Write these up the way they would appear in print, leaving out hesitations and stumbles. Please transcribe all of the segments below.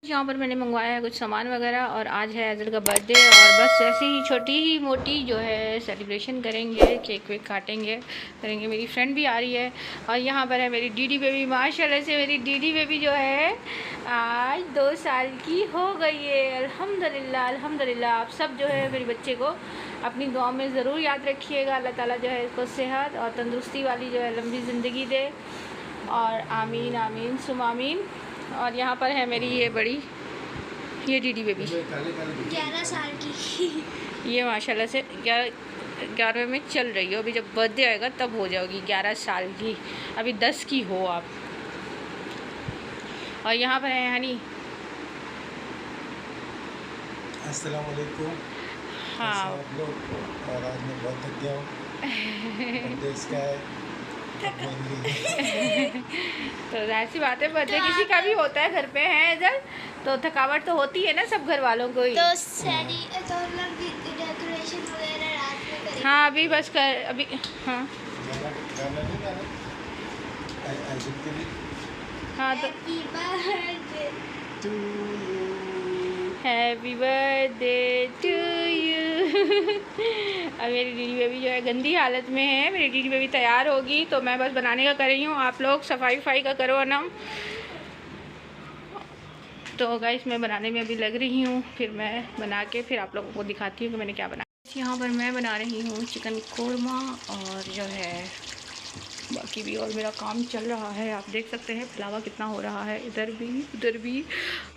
यहाँ पर मैंने मंगवाया है कुछ सामान वगैरह और आज है एज़ल का बर्थडे और बस ऐसे ही छोटी ही मोटी जो है सेलिब्रेशन करेंगे, केक वेक काटेंगे करेंगे। मेरी फ्रेंड भी आ रही है और यहाँ पर है मेरी डीडी बेबी। माशाल्लाह से मेरी डीडी बेबी जो है आज 2 साल की हो गई है। अल्हम्दुलिल्लाह अल्हम्दुलिल्लाह। आप सब जो है मेरे बच्चे को अपनी दुआ में ज़रूर याद रखिएगा। अल्लाह ताला जो है इसको सेहत और तंदुरुस्ती वाली जो है लंबी ज़िंदगी दे और आमीन आमीन सुम आमीन। और यहाँ पर है मेरी ये बड़ी ये डीडी बेबी 11 साल की। ये माशाल्लाह से 11वें में चल रही हो। अभी जब बर्थडे आएगा तब हो जाओगी 11 साल की, अभी 10 की हो आप। और यहाँ पर है हनी। अस्सलाम वालेकुम। हाँ आप लोग, और आज मैं बहुत थक गया हूँ। बर्थडे इसका है। तो ऐसी बात है, बर्थडे किसी का भी होता है घर पे है इधर, तो थकावट तो होती है ना सब घर वालों को ही। तो डेकोरेशन वगैरह रात में करेंगे। हाँ अभी बस कर अभी हाँ हाँ तो हैप्पी बर्थडे टू यू। अब मेरी डीडी बेबी जो है गंदी हालत में है। मेरी डीडी बेबी तैयार होगी तो मैं बस बनाने का कर रही हूँ। आप लोग सफाई वफाई का करो ना। तो गाइस मैं बनाने में अभी लग रही हूँ, फिर मैं बना के फिर आप लोगों को दिखाती हूँ कि मैंने क्या बनाया। यहाँ पर मैं बना रही हूँ चिकन कोरमा और जो है बाकी भी और मेरा काम चल रहा है। आप देख सकते हैं फैलावा कितना हो रहा है, इधर भी उधर भी,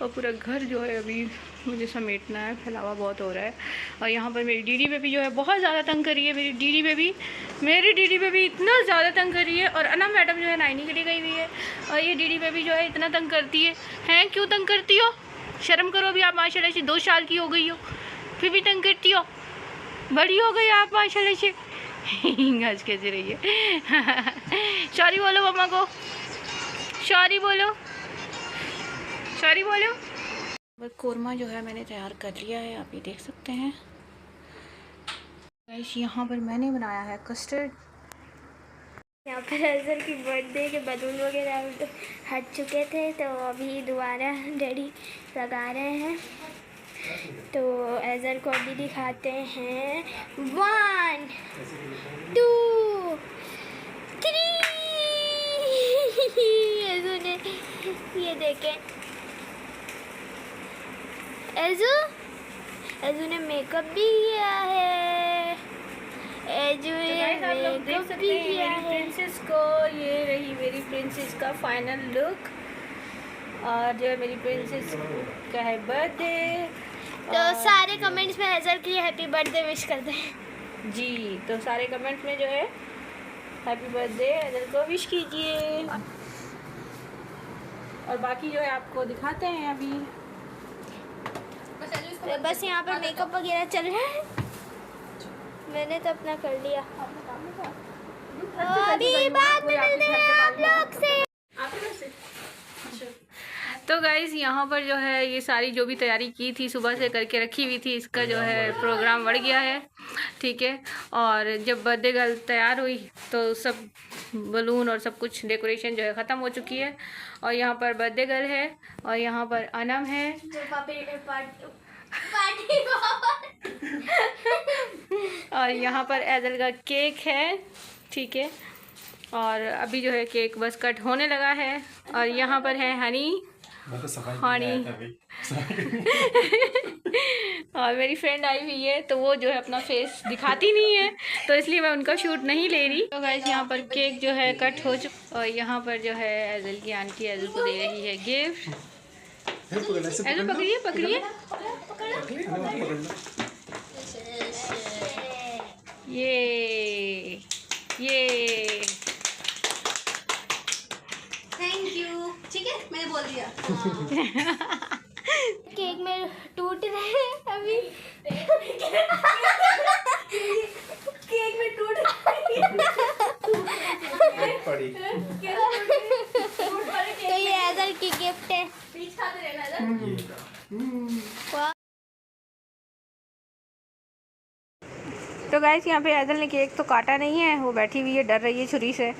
और पूरा घर जो है अभी मुझे समेटना है, फैलावा बहुत हो रहा है। और यहाँ पर मेरी डीडी बेबी जो है बहुत ज़्यादा तंग कर रही है। मेरी डीडी बेबी इतना ज़्यादा तंग कर रही है। और अना मैडम जो है नाइनी के लिए गई हुई है और ये डीडी बेबी जो है इतना तंग करती है। हैं क्यों तंग करती हो? शर्म करो। अभी आप माशाल्लाह से 2 साल की हो गई हो फिर भी तंग करती हो। बड़ी हो गई आप माशाल्लाह से। हंस कैसे रही है। सॉरी बोलो मम्मा को, सॉरी बोलो, सॉरी बोलो। बस कोरमा जो है मैंने तैयार कर लिया है, आप ये देख सकते हैं गाइस। यहाँ पर मैंने बनाया है कस्टर्ड। यहाँ पर अज़ल की बर्थडे के बलून वगैरह हट चुके थे तो अभी दोबारा डैडी लगा रहे हैं। तो अज़ल को अभी दिखाते हैं 1 2 3। अज़ू ने ये देखें, अज़ू ने मेकअप भी किया है। अज़ू ने मेकअप भी किया है। प्रिंसेस को, ये रही मेरी प्रिंसेस का फाइनल लुक। और जो मेरी प्रिंसेस का है बर्थडे, तो सारे कमेंट्स में अज़ल के लिए हैप्पी बर्थडे विश कर दें जी। तो सारे कमेंट में जो है हैप्पी बर्थडे अज़ल को विश कीजिए। और बाकी जो है आपको दिखाते हैं अभी। तो बस यहाँ पर मेकअप वगैरह चल रहा है। मैंने तो अपना कर लिया। अभी बाद में मिलते हैं आप लोग से। तो गाइज़ यहाँ पर जो है ये सारी जो भी तैयारी की थी सुबह से करके रखी हुई थी, इसका जो है प्रोग्राम बढ़ गया है, ठीक है। और जब बर्थडे गर्ल तैयार हुई तो सब बलून और सब कुछ डेकोरेशन जो है ख़त्म हो चुकी है। और यहाँ पर बर्थडे गर्ल है और यहाँ पर अनम है और यहाँ पर एज़ल का केक है, ठीक है। और अभी जो है केक बस कट होने लगा है। और यहाँ पर है हनी और मेरी फ्रेंड आई हुई है तो वो जो है अपना फेस दिखाती नहीं है तो इसलिए मैं उनका शूट नहीं ले रही। तो गाइस यहाँ पर केक जो है कट हो चुका और यहाँ पर जो है एज़ल की आंटी एज़ल को दे रही है गिफ्ट। एज़ल पकड़िए पकड़िए। ये थैंक यू। ठीक है मैंने बोल दिया। केक में टूट रहे हैं अभी। केक में टूट तो ये अज़ल की गिफ्ट कट्टे तो गाइस यहाँ पे ऐदल ने केक तो काटा नहीं है, वो बैठी हुई है, डर रही है छुरी से।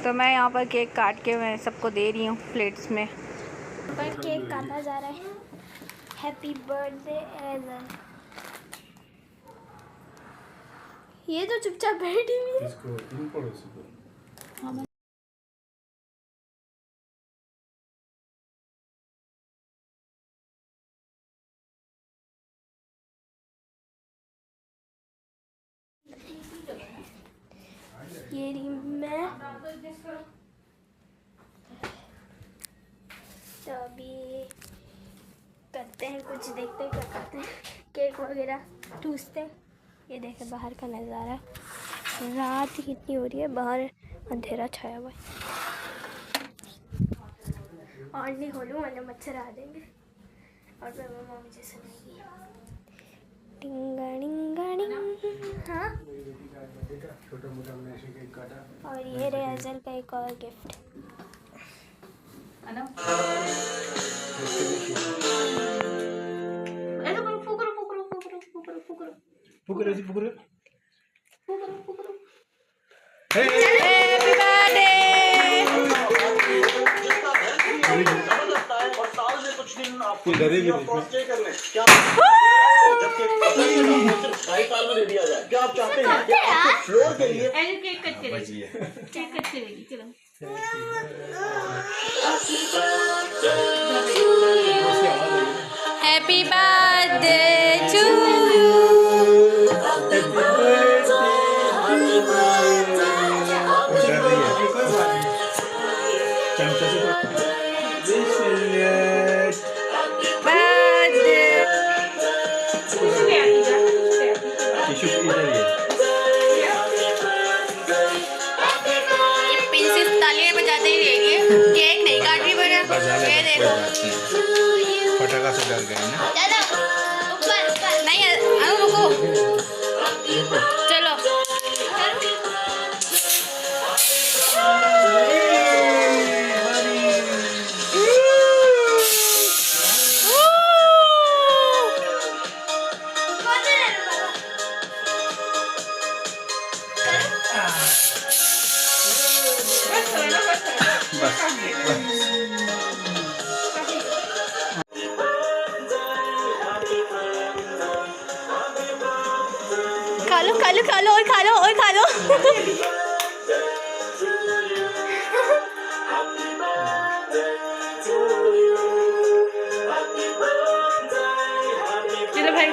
तो मैं यहाँ पर केक काट के मैं सबको दे रही हूँ प्लेट्स में। पर केक काटा जा रहा है। Happy birthday Aidal. ये तो चुपचाप बैठी हुई है। इसको इन पड़ोसी को ये रही मैं। तो अभी करते हैं कुछ, देखते हैं क्या करते हैं। केक वगैरह ठूसते हैं। ये देखें बाहर का नज़ारा, रात कितनी हो रही है, बाहर अंधेरा छाया हुआ है। और नहीं खोलूँ वरना मच्छर आ जाएंगे और फिर मम्मा मुझे सुनाएगी। टिंगा टिंगा टिंग। हाँ, छोटा मोटा हमने ऐसे केक काटा। और ये रहे ऐज़ल का एक और गिफ्ट। पुकरो जी पुकरो। Happy birthday. डरेगी साल में दे दिया जाए। क्या आप चाहते हैं कि आपके फ्लोर के लिए केक कट करेगी, केक कट करेगी। चलो happy birthday to you. Princess तालियां बजाते ही रहेंगे, केक नहीं काट रही बड़ा। ये देखो फटाका से डर गए ना। ऊपर नहीं रुको, चलो खा लो खा लो खा लो और खा लो और खा लो। चलो भाई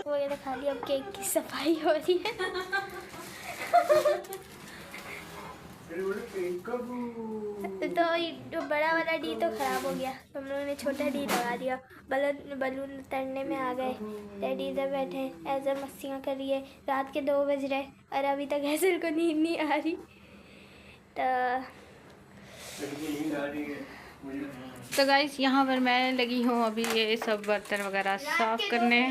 वगैरह खा लिया, अब केक की सफाई हो रही है। तो ये बड़ा वाला डी तो ख़राब हो गया, हम लोगों ने छोटा डी लगा दिया। बलून उतरने में आ गए। डैडी इधर बैठे हैं, ऐसे मस्तियाँ कर रही है। रात के 2 बज रहे और अभी तक ऐसे को नींद नहीं आ रही। तो गाइस यहाँ पर मैं लगी हूँ अभी ये सब बर्तन वगैरह साफ़ करने।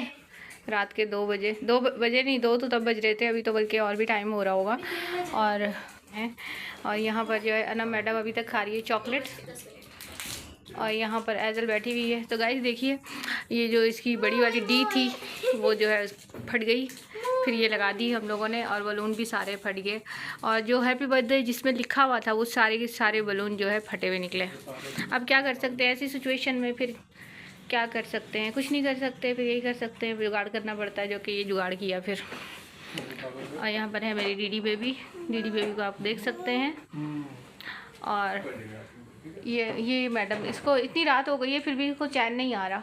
रात के 2 बजे, 2 बजे नहीं, 2 तो तब बज रहे थे, अभी तो बल्कि और भी टाइम हो रहा होगा। और यहाँ पर जो है अनम मैडम अभी तक खा रही है चॉकलेट, और यहाँ पर ऐज़ल बैठी हुई है। तो गाइस देखिए, ये जो इसकी बड़ी वाली डी थी वो जो है फट गई, फिर ये लगा दी हम लोगों ने, और बलून भी सारे फट गए। और जो हैप्पी बर्थडे जिसमें लिखा हुआ था वो सारे के सारे बलून जो है फटे हुए निकले। अब क्या कर सकते हैं ऐसी सिचुएशन में, फिर क्या कर सकते हैं, कुछ नहीं कर सकते, फिर यही कर सकते हैं, जुगाड़ करना पड़ता है, जो कि ये जुगाड़ किया फिर। और यहाँ पर है मेरी डीडी बेबी को आप देख सकते हैं। और ये मैडम, इसको इतनी रात हो गई है फिर भी इसको चैन नहीं आ रहा,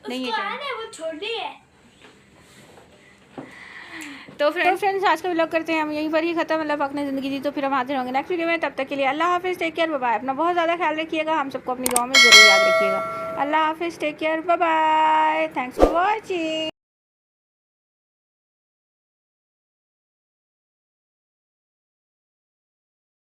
नहीं है चैन, वो छोटी है। तो फ्रेंड्स आज का व्लॉग करते हैं हम यहीं पर ही ख़त्म। मतलब अपनी ज़िंदगी दी, तो फिर हम हाजिर होंगे नेक्स्ट वीडियो में। तब तक के लिए अल्लाह हाफिज़, टेक केयर, बाय बाय। अपना बहुत ज़्यादा ख्याल रखिएगा, हम सबको अपनी दुआ में ज़रूर याद रखिएगा। अल्लाह हाफिज़, take care, bye bye, thanks for watching.